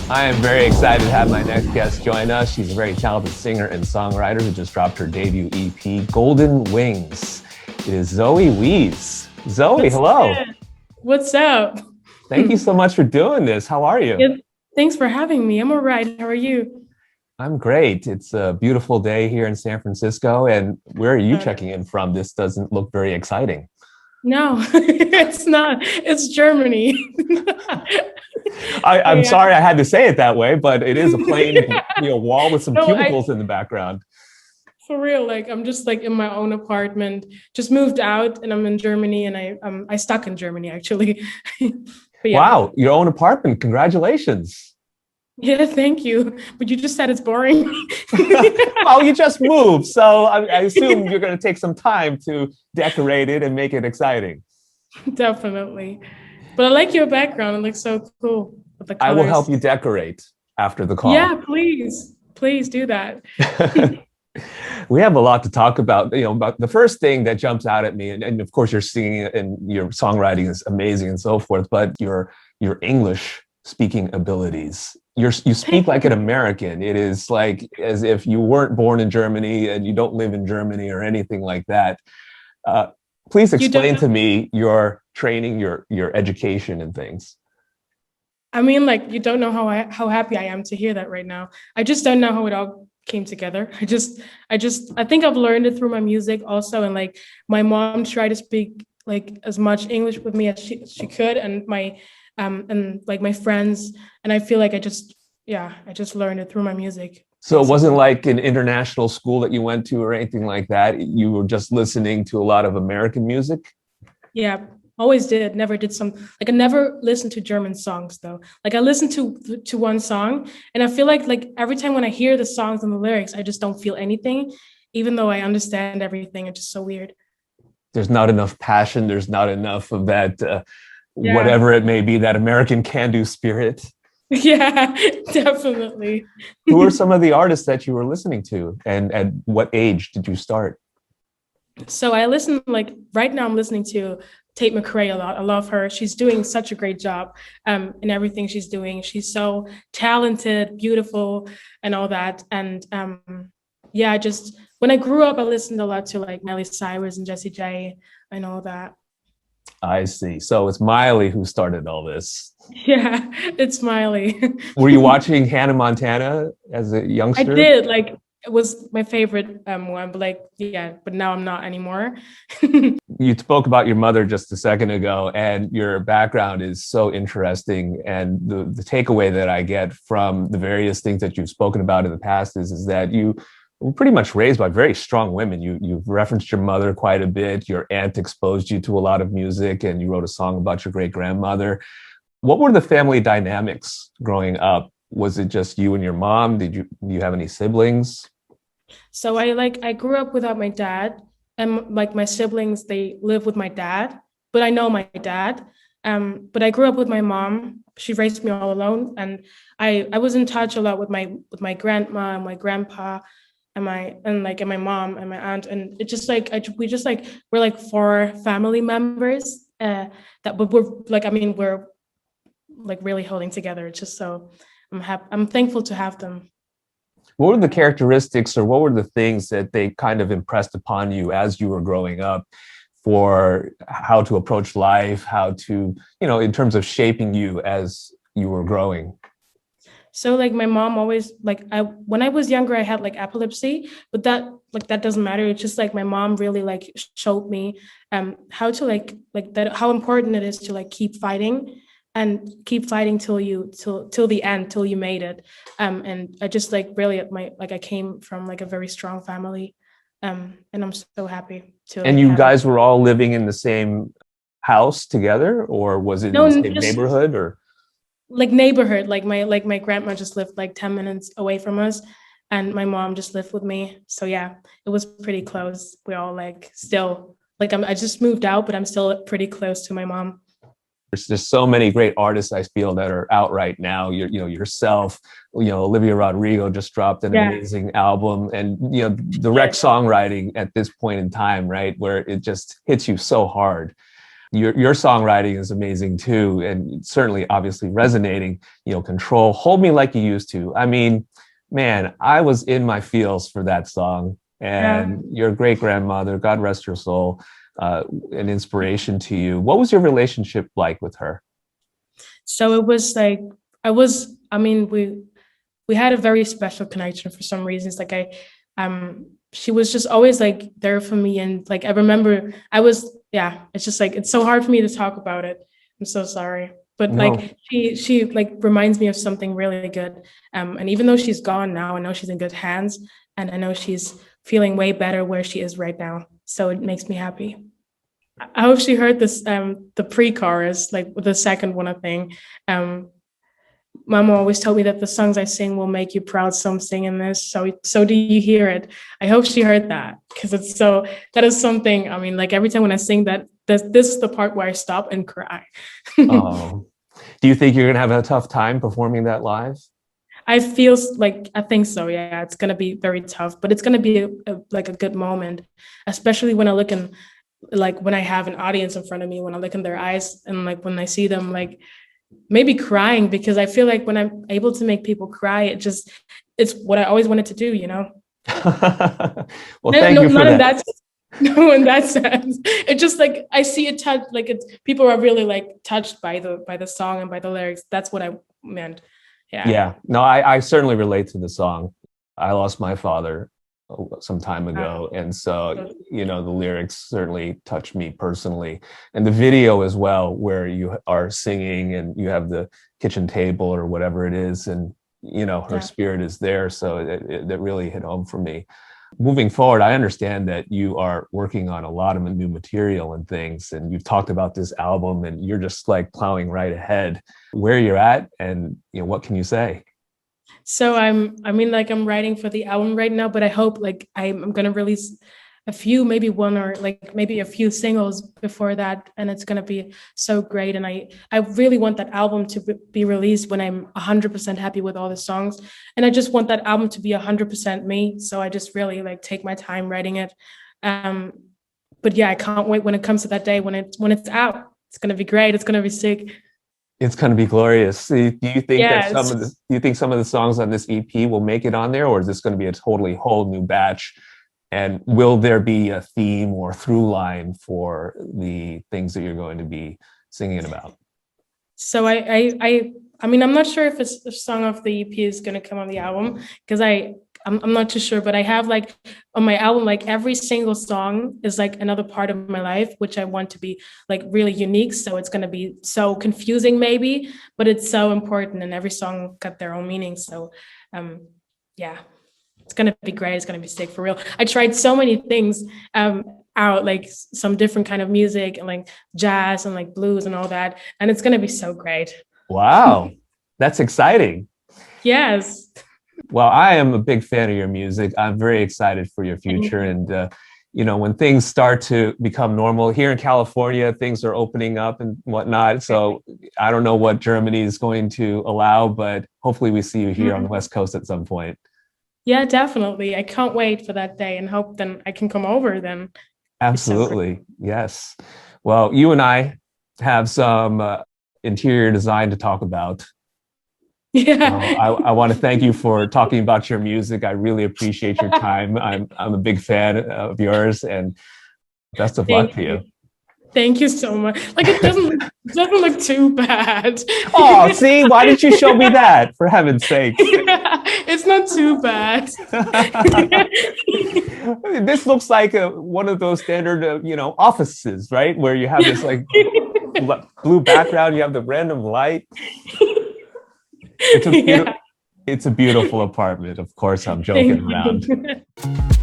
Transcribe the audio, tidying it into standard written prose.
I am very excited to have my next guest join us. She's a very talented singer and songwriter who just dropped her debut EP, Golden Wings. It is Zoe Wees. Zoe, hello. What's up? Thank you so much for doing this. How are you? Yeah, thanks for having me. I'm all right. How are you? I'm great. It's a beautiful day here in San Francisco. And where are you Uh, checking in from? This doesn't look very exciting. no, it's not. It's Germany. I'm Yeah. sorry I had to say it that way, but it is a plain, wall with some No, cubicles in the background. for real, like I'm just like in my own apartment, just moved out and I'm in Germany and I stuck in Germany actually. But yeah. Wow, your own apartment. Congratulations. Yeah, thank you. But you just said it's boring. Well, you just moved, so I assume you're going to take some time to decorate it and make it exciting. Definitely. But I like your background. It looks so cool with the I will help colors. you decorate after the call. Yeah, please. Please do that. We have a lot to talk about. But the first thing that jumps out at me, and of course, your singing and your songwriting is amazing and so forth, but your English speaking abilities. You speak like an American. It is like as if you weren't born in Germany and you don't live in Germany or anything like that. Uh, Please You don't explain to me your training, your education and things. I mean, like you don't know how happy I am to hear that right now. I just don't know how it all came together. I think I've learned it through my music also, and like my mom tried to speak like as much English with me as she could, and my and like my friends, and I feel like I just learned it through my music So it wasn't basically. like an international school that you went to or anything like that. You were just listening to a lot of American music. Yeah, always did. Never did some like I never listened to German songs though. Like I listened to one song, and I feel like every time when I hear the songs and the lyrics, I just don't feel anything, even though I understand everything. It's just so weird. There's not enough passion. There's not enough of that, Yeah, whatever it may be, that American can-do spirit. yeah, definitely. Who are some of the artists that you were listening to, and at what age did you start? So I listen like right now. I'm listening to Tate McRae a lot. I love her. She's doing such a great job in everything she's doing. She's so talented, beautiful, and all that. And yeah, I just when I grew up, I listened a lot to like Miley Cyrus and Jessie J and all that. I see. So it's Miley who started all this. Yeah, it's Miley. Were you watching Hannah Montana as a I youngster? did like it was my favorite one, but like yeah, but now I'm not anymore. You spoke about your mother just a second ago, and your background is so interesting. And the takeaway that I get from the various things that you've spoken about in the past is that you were pretty much raised by very strong women. You've referenced your mother quite a bit. Your aunt exposed you to a lot of music, and you wrote a song about your great grandmother. What were the family dynamics growing up? Was it just you and your mom? Do you have any siblings? So I grew up without my dad, and like my siblings they live with my dad, but I know my dad. But I grew up with my mom. She raised me all alone, and I was in touch a lot with my grandma and my grandpa and my mom and my aunt, and it just like we just like we're like four family members that but we're like I mean we're like really holding together. It's just so I'm thankful to have them. What were the characteristics or what were the things that they kind of impressed upon you as you were growing up for how to approach life, how to, in terms of shaping you as you were growing? So like my mom always like I when I was younger I had like epilepsy, but that doesn't matter. It's just like my mom really like showed me how to like that how important it is to like keep fighting and keep fighting till the end till you made it. And I just like really my like I came from like a very strong family. And I'm so happy to And like you have it. guys were all living in the same house together, or was it in the No, same just neighborhood? Or like neighborhood like my grandma just lived like 10 minutes away from us and my mom just lived with me, so yeah, it was pretty close. We're all like still like I just moved out but I'm still pretty close to my mom. there's so many great artists I feel that are out right now. Yourself, Olivia Rodrigo just dropped an Yeah, amazing album, and direct yeah, songwriting at this point in time, right, where it just hits you so hard. Your songwriting is amazing too, and certainly obviously resonating. Control, Hold Me Like You Used To. I mean, man, I was in my feels for that song. Yeah. And your great grandmother, God rest her soul, an inspiration to you. What was your relationship like with her? So it was like I mean, we had a very special connection for some reasons. Like she was just always like there for me. And like I remember yeah, it's just like it's so hard for me to talk about it. I'm so sorry. But No. like she like reminds me of something really good. And even though she's gone now, I know she's in good hands and I know she's feeling way better where she is right now. So it makes me happy. I hope she heard this the pre-chorus, like the second one, I think. Um Mama always told me that the songs I sing will make you proud, so I'm singing this. So do you hear it? I hope she heard that because that is something, I mean, like every time when I sing that, this is the part where I stop and cry. Oh, do you think you're gonna have a tough time performing that live? I think so. Yeah, it's gonna be very tough, but it's gonna be like a good moment, especially when I look in, like when I have an audience in front of me, when I look in their eyes and like when I see them like maybe crying, because I feel like when I'm able to make people cry, it's what I always wanted to do, you know? Well, No, thank no, you for not in that. that no, in that sense. It's just like I see it touch like it's people are really like touched by the song and by the lyrics. That's what I meant. Yeah. Yeah, no, I certainly relate to the song. I lost my father some time Uh, ago, and so the lyrics certainly touch me personally, and the video as well, where you are singing and you have the kitchen table or whatever it is, and her yeah. spirit is there, so that really hit home for me. Moving forward, I understand that you are working on a lot of new material and things, and you've talked about this album, and you're just like plowing right ahead. Where you're at, and what can you say? So I mean, like I'm writing for the album right now, but I hope like I'm gonna release a few, maybe one or like maybe a few singles before that, and it's gonna be so great. And I really want that album to be released when I'm 100% happy with all the songs, and I just want that album to be 100% me. So I just really like take my time writing it. Um, but yeah, I can't wait when it comes to that day when it's out. It's gonna be great. It's gonna be sick. It's going to be glorious. Do you think that Yes. some of the songs on this EP will make it on there, or is this going to be a totally whole new batch? And will there be a theme or through line for the things that you're going to be singing about? So I mean, I'm not sure if a song off the EP is gonna come on the album because I'm not too sure, but I have like on my album, like every single song is like another part of my life, which I want to be like really unique. So it's gonna be so confusing maybe, but it's so important and every song got their own meaning. So yeah, it's gonna be great. It's gonna be sick for real. I tried so many things out, like some different kind of music and like jazz and like blues and all that, and it's gonna be so great. Wow, that's exciting. Yes. Well, I am a big fan of your music. I'm very excited for your Thank future. you. And, when things start to become normal here in California, things are opening up and whatnot. So I don't know what Germany is going to allow, but hopefully we see you here on the Mhm. West Coast at some point. Yeah, definitely. I can't wait for that day and hope then I can come over then. It's so great. Absolutely. Yes. Well, you and I have some interior design to talk about. So Yeah. I want to thank you for talking about your music. I really appreciate your time. I'm a big fan of yours, and best of luck Thank to you. you. Thank you so much. Like it doesn't look too bad. Oh, see, why didn't you show me that? For heaven's sakes. Yeah, it's not too bad. This looks like one of those standard, offices, right? Where you have this like blue background, you have the random light. It's a beautiful, Yeah. it's a beautiful apartment. Of course, I'm joking Thank around. you.